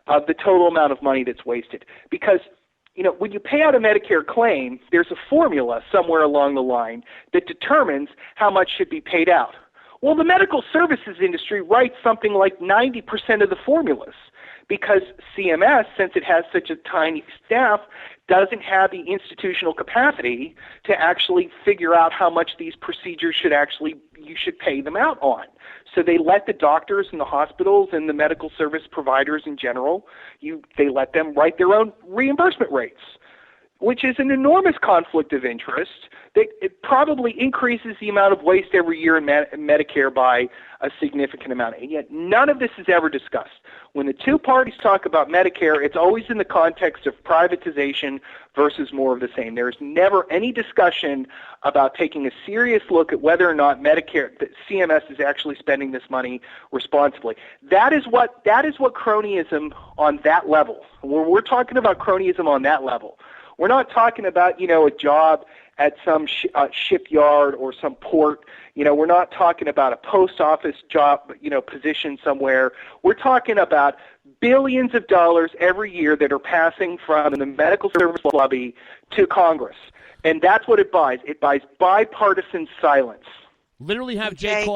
of the total amount of money that's wasted. Because, when you pay out a Medicare claim, there's a formula somewhere along the line that determines how much should be paid out. Well, the medical services industry writes something like 90% of the formulas because CMS, since it has such a tiny staff, doesn't have the institutional capacity to actually figure out how much these procedures you should pay them out on. So they let the doctors and the hospitals and the medical service providers in general, they let them write their own reimbursement rates, which is an enormous conflict of interest. It probably increases the amount of waste every year in Medicare by a significant amount. And yet none of this is ever discussed. When the two parties talk about Medicare, it's always in the context of privatization versus more of the same. There's never any discussion about taking a serious look at whether or not Medicare, that CMS is actually spending this money responsibly. That is what cronyism on that level. When we're talking about cronyism on that level, we're not talking about, a job at some shipyard or some port. We're not talking about a post office job, position somewhere. We're talking about billions of dollars every year that are passing from the medical service lobby to Congress. And that's what it buys. It buys bipartisan silence. Literally have Jay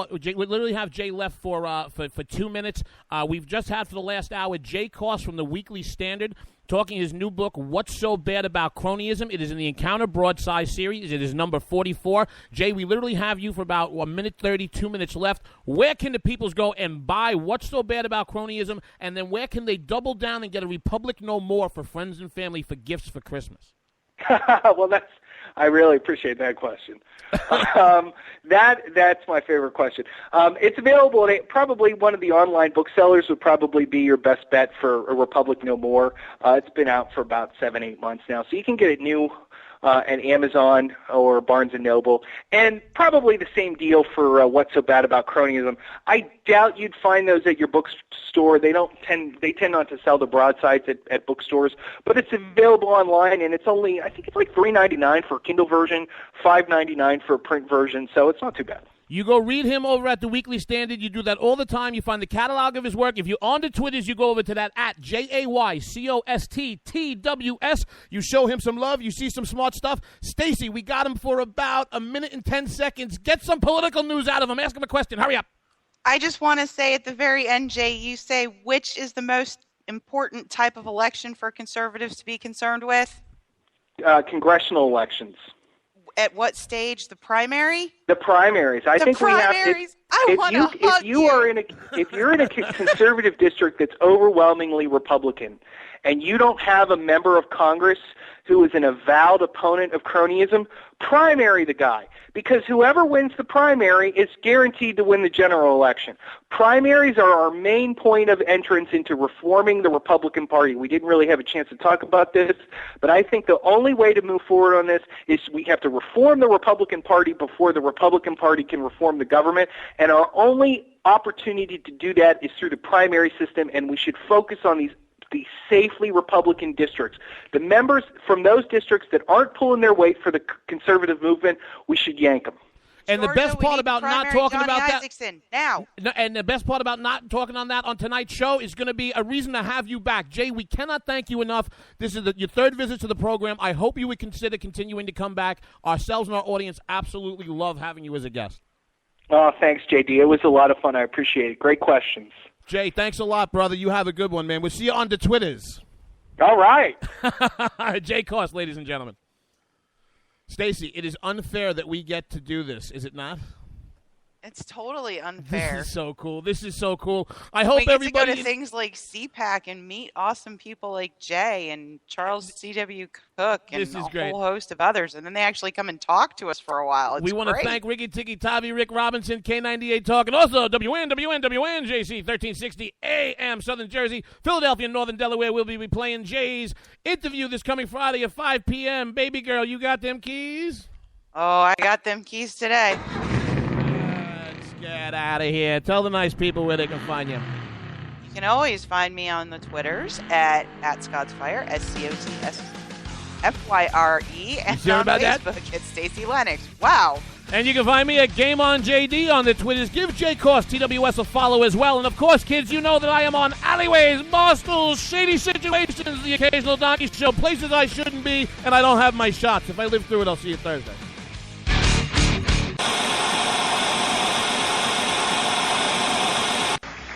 left for 2 minutes. We've just had for the last hour Jay Cost from the Weekly Standard talking his new book, What's So Bad About Cronyism. It is in the Encounter Broadside series. It is number 44. Jay, we literally have you for about 1 minute 30, 2 minutes left. Where can the peoples go and buy What's So Bad About Cronyism? And then where can they double down and get a Republic No More for friends and family for gifts for Christmas? Well, I really appreciate that question. That's my favorite question. It's available at probably one of the online booksellers would probably be your best bet for a Republic No More. It's been out for about 7-8 months now, so you can get it new at Amazon or Barnes & Noble, and probably the same deal for What's So Bad About Cronyism. I doubt you'd find those at your bookstore. They tend not to sell the broadsides at bookstores, but it's available online, and it's only, I think it's like $3.99 for a Kindle version, $5.99 for a print version, so it's not too bad. You go read him over at the Weekly Standard. You do that all the time. You find the catalog of his work. If you're on the Twitters, you go over to that at JAYCOSTTWS. You show him some love. You see some smart stuff. Stacey, we got him for about 1 minute and 10 seconds. Get some political news out of him. Ask him a question. Hurry up. I just want to say at the very end, Jay, you say which is the most important type of election for conservatives to be concerned with? Congressional elections. At what stage? The primary? The primaries. I think primaries. we have. If you're in a conservative district that's overwhelmingly Republican, and you don't have a member of Congress who is an avowed opponent of cronyism, primary the guy. Because whoever wins the primary is guaranteed to win the general election. Primaries are our main point of entrance into reforming the Republican Party. We didn't really have a chance to talk about this, but I think the only way to move forward on this is we have to reform the Republican Party before the Republican Party can reform the government, and our only opportunity to do that is through the primary system, and we should focus on these safely Republican districts. The members from those districts that aren't pulling their weight for the conservative movement, we should yank them. And the best part about not talking Johnny about Isaacson, now. And the best part about not talking on that on tonight's show is going to be a reason to have you back. Jay, we cannot thank you enough. This is your third visit to the program. I hope you would consider continuing to come back. Ourselves and our audience absolutely love having you as a guest. Oh, thanks, JD. It was a lot of fun. I appreciate it. Great questions. Jay, thanks a lot, brother. You have a good one, man. We'll see you on the Twitters. All right. Jay Cost, ladies and gentlemen. Stacey, it is unfair that we get to do this, is it not? It's totally unfair. This is so cool. This is so cool. I hope we get everybody to go to things like CPAC and meet awesome people like Jay and Charles C.W. Cook and a whole host of others, and then they actually come and talk to us for a while. It's we want to thank Ricky Tiki Tavi, Rick Robinson, K98 Talk, and also WNJC 1360 AM Southern Jersey, Philadelphia, Northern Delaware. We'll be playing Jay's interview this coming Friday at 5 p.m. Baby girl, you got them keys? Oh, I got them keys today. Get out of here. Tell the nice people where they can find you. You can always find me on the Twitters at ScottsFire, SCOTSFYRE, and on Facebook at Stacey Lennox. Wow. And you can find me at Game On JD on the Twitters. Give J Cost TWS a follow as well. And of course, kids, you know that I am on alleyways, barstools, shady situations, the occasional donkey show, places I shouldn't be, and I don't have my shots. If I live through it, I'll see you Thursday.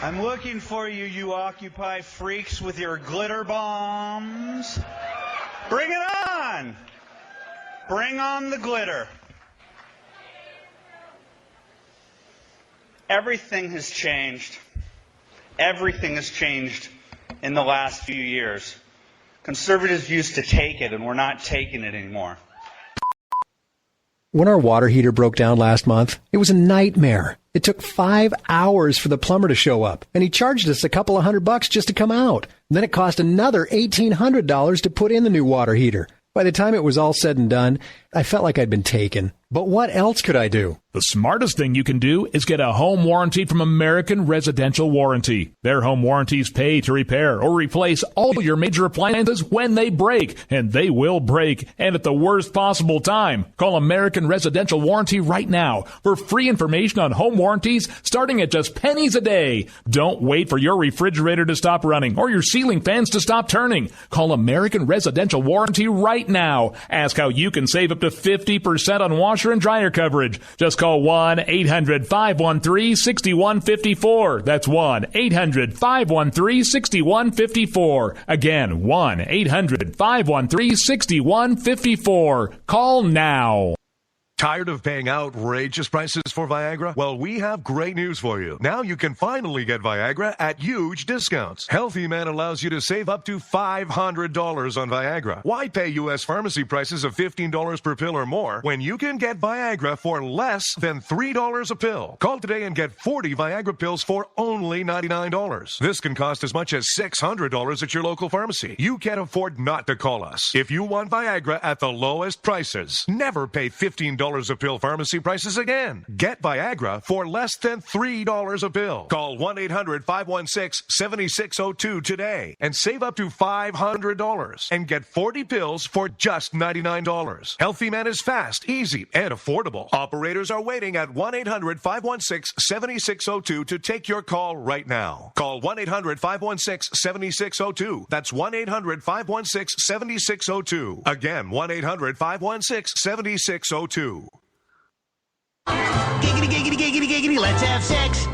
I'm looking for you, you Occupy freaks with your glitter bombs. Bring it on! Bring on the glitter. Everything has changed. Everything has changed in the last few years. Conservatives used to take it, and we're not taking it anymore. When our water heater broke down last month, it was a nightmare. It took 5 hours for the plumber to show up, and he charged us a couple of $100 just to come out. Then it cost another $1,800 to put in the new water heater. By the time it was all said and done, I felt like I'd been taken. But what else could I do? The smartest thing you can do is get a home warranty from American Residential Warranty. Their home warranties pay to repair or replace all your major appliances when they break, and they will break, and at the worst possible time. Call American Residential Warranty right now for free information on home warranties starting at just pennies a day. Don't wait for your refrigerator to stop running or your ceiling fans to stop turning. Call American Residential Warranty right now. Ask how you can save up to 50% on washer and dryer coverage. Just call 1-800-513-6154. That's 1-800-513-6154. Again, 1-800-513-6154. Call now. Tired of paying outrageous prices for Viagra? Well, we have great news for you. Now you can finally get Viagra at huge discounts. Healthy Man allows you to save up to $500 on Viagra. Why pay U.S. pharmacy prices of $15 per pill or more when you can get Viagra for less than $3 a pill? Call today and get 40 Viagra pills for only $99. This can cost as much as $600 at your local pharmacy. You can't afford not to call us. If you want Viagra at the lowest prices, never pay $15 a pill pharmacy prices again. Get Viagra for less than $3 a pill. Call 1-800-516-7602 today and save up to $500 and get 40 pills for just $99. Healthy Man is fast, easy, and affordable. Operators are waiting at 1-800-516-7602 to take your call right now. Call 1-800-516-7602. That's 1-800-516-7602. Again, 1-800-516-7602. Giggity, giggity, giggity, giggity, let's have sex.